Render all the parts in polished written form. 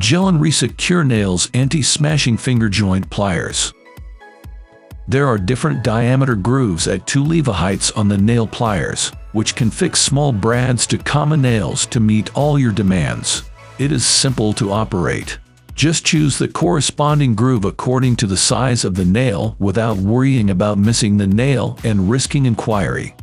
Jelanry Secure Nails Anti-Smashing Finger Joint Pliers. There are different diameter grooves at 2 leva heights on the nail pliers, which can fix small brads to common nails to meet all your demands. It is simple to operate. Just choose the corresponding groove according to the size of the nail without worrying about missing the nail and risking inquiry.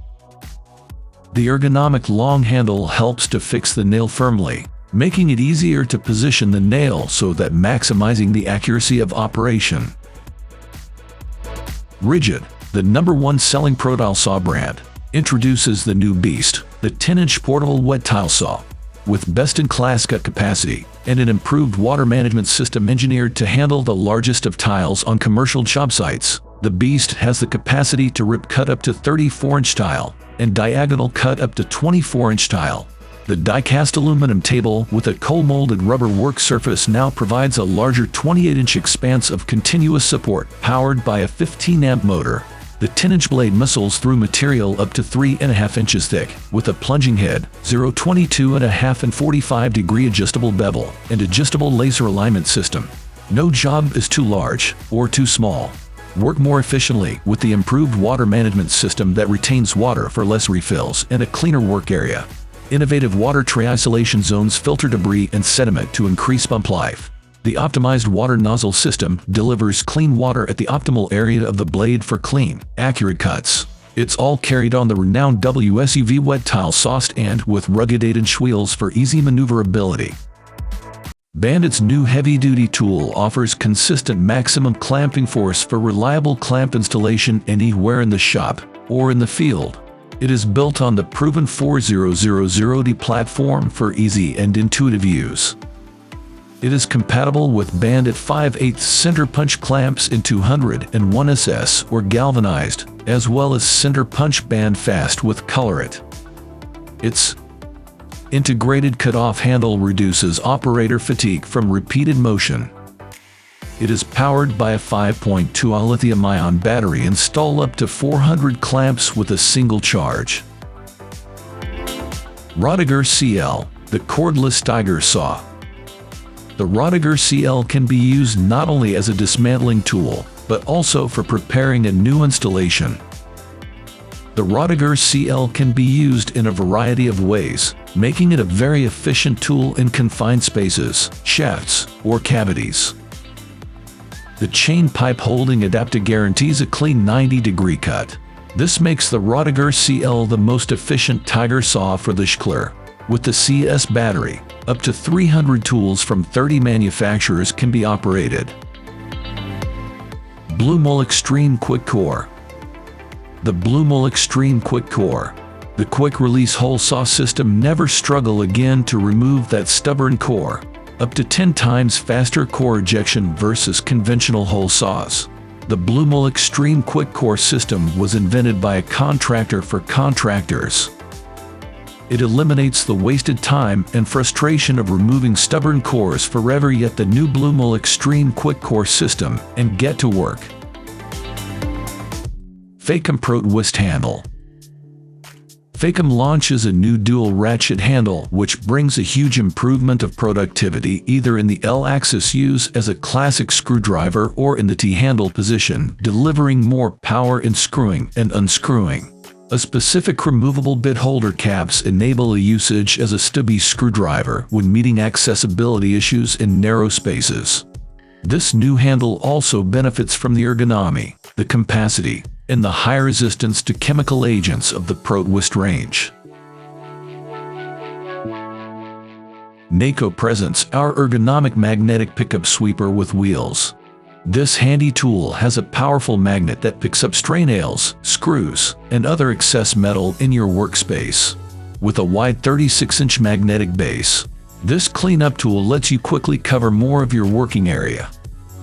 The ergonomic long handle helps to fix the nail firmly, making it easier to position the nail so that maximizing the accuracy of operation. RIDGID, the #1 selling pro tile saw brand, introduces the new beast, the 10-inch portable wet tile saw. With best-in-class cut capacity and an improved water management system engineered to handle the largest of tiles on commercial job sites, the beast has the capacity to rip cut up to 34-inch tile and diagonal cut up to 24-inch tile. The die-cast aluminum table with a cold-molded rubber work surface now provides a larger 28-inch expanse of continuous support powered by a 15-amp motor. The 10-inch blade muscles through material up to 3.5 inches thick, with a plunging head, 22.5 and 45-degree adjustable bevel, and adjustable laser alignment system. No job is too large or too small. Work more efficiently with the improved water management system that retains water for less refills and a cleaner work area. Innovative water tray isolation zones filter debris and sediment to increase pump life. The optimized water nozzle system delivers clean water at the optimal area of the blade for clean, accurate cuts. It's all carried on the renowned WSUV wet tile saw stand with rugged 8-inch wheels for easy maneuverability. Bandit's new heavy-duty tool offers consistent maximum clamping force for reliable clamp installation anywhere in the shop or in the field. It is built on the proven 4000D platform for easy and intuitive use. It is compatible with Bandit 5/8 center punch clamps in 201 SS or galvanized, as well as center punch band fast with Color-It. Its integrated cut-off handle reduces operator fatigue from repeated motion. It is powered by a 5.2Ah lithium-ion battery. Install up to 400 clamps with a single charge. ROTIGER CL, the cordless tiger saw. The ROTIGER CL can be used not only as a dismantling tool, but also for preparing a new installation. The ROTIGER CL can be used in a variety of ways, making it a very efficient tool in confined spaces, shafts, or cavities. The chain pipe holding adapter guarantees a clean 90-degree cut. This makes the ROTIGER CL the most efficient tiger saw for the schler. With the CS battery, up to 300 tools from 30 manufacturers can be operated. Blu-Mol Extreme QuickCore. The Blu-Mol Extreme QuickCore. The quick-release hole saw system never struggle again to remove that stubborn core. Up to 10 times faster core ejection versus conventional hole saws. The Blu-Mol Extreme QuickCore system was invented by a contractor for contractors. It eliminates the wasted time and frustration of removing stubborn cores forever. Yet the new Blu-Mol Extreme QuickCore system and get to work. FACOM PROTWIST handle. FACOM launches a new dual ratchet handle which brings a huge improvement of productivity either in the L-axis use as a classic screwdriver or in the T-handle position, delivering more power in screwing and unscrewing. A specific removable bit holder caps enable a usage as a stubby screwdriver when meeting accessibility issues in narrow spaces. This new handle also benefits from the ergonomy, the capacity, and the high resistance to chemical agents of the PROTWIST range. NEIKO presents our ergonomic magnetic pickup sweeper with wheels. This handy tool has a powerful magnet that picks up stray nails, screws, and other excess metal in your workspace. With a wide 36-inch magnetic base, this cleanup tool lets you quickly cover more of your working area.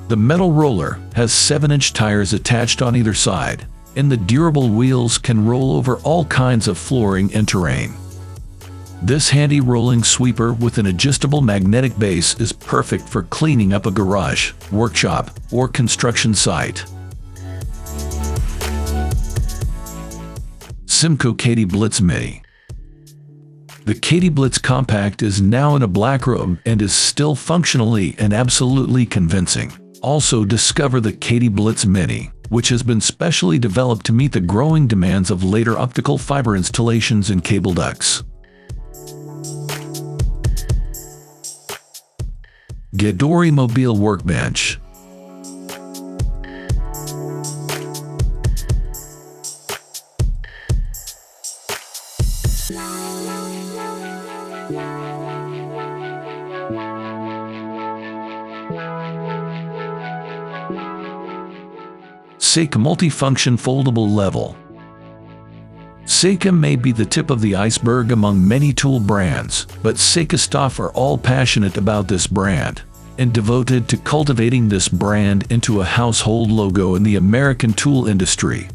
The metal roller has 7-inch tires attached on either side, and the durable wheels can roll over all kinds of flooring and terrain. This handy rolling sweeper with an adjustable magnetic base is perfect for cleaning up a garage, workshop, or construction site. Cimco Kati Blitz Mini. The kati Blitz Compact is now in a black robe and is still functionally and absolutely convincing. Also discover the kati Blitz Mini, which has been specially developed to meet the growing demands of later optical fiber installations and cable ducts. GEDORE Mobile Workbench. FACOM multifunction foldable level. FACOM may be the tip of the iceberg among many tool brands, but FACOM staff are all passionate about this brand and devoted to cultivating this brand into a household logo in the American tool industry.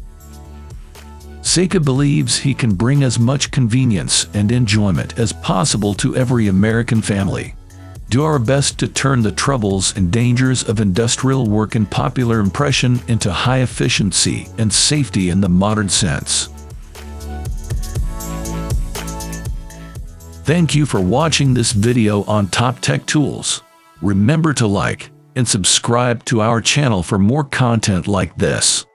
FACOM believes he can bring as much convenience and enjoyment as possible to every American family. Do our best to turn the troubles and dangers of industrial work and popular impression into high efficiency and safety in the modern sense. Thank you for watching this video on Top Tech Tools. Remember to like and subscribe to our channel for more content like this.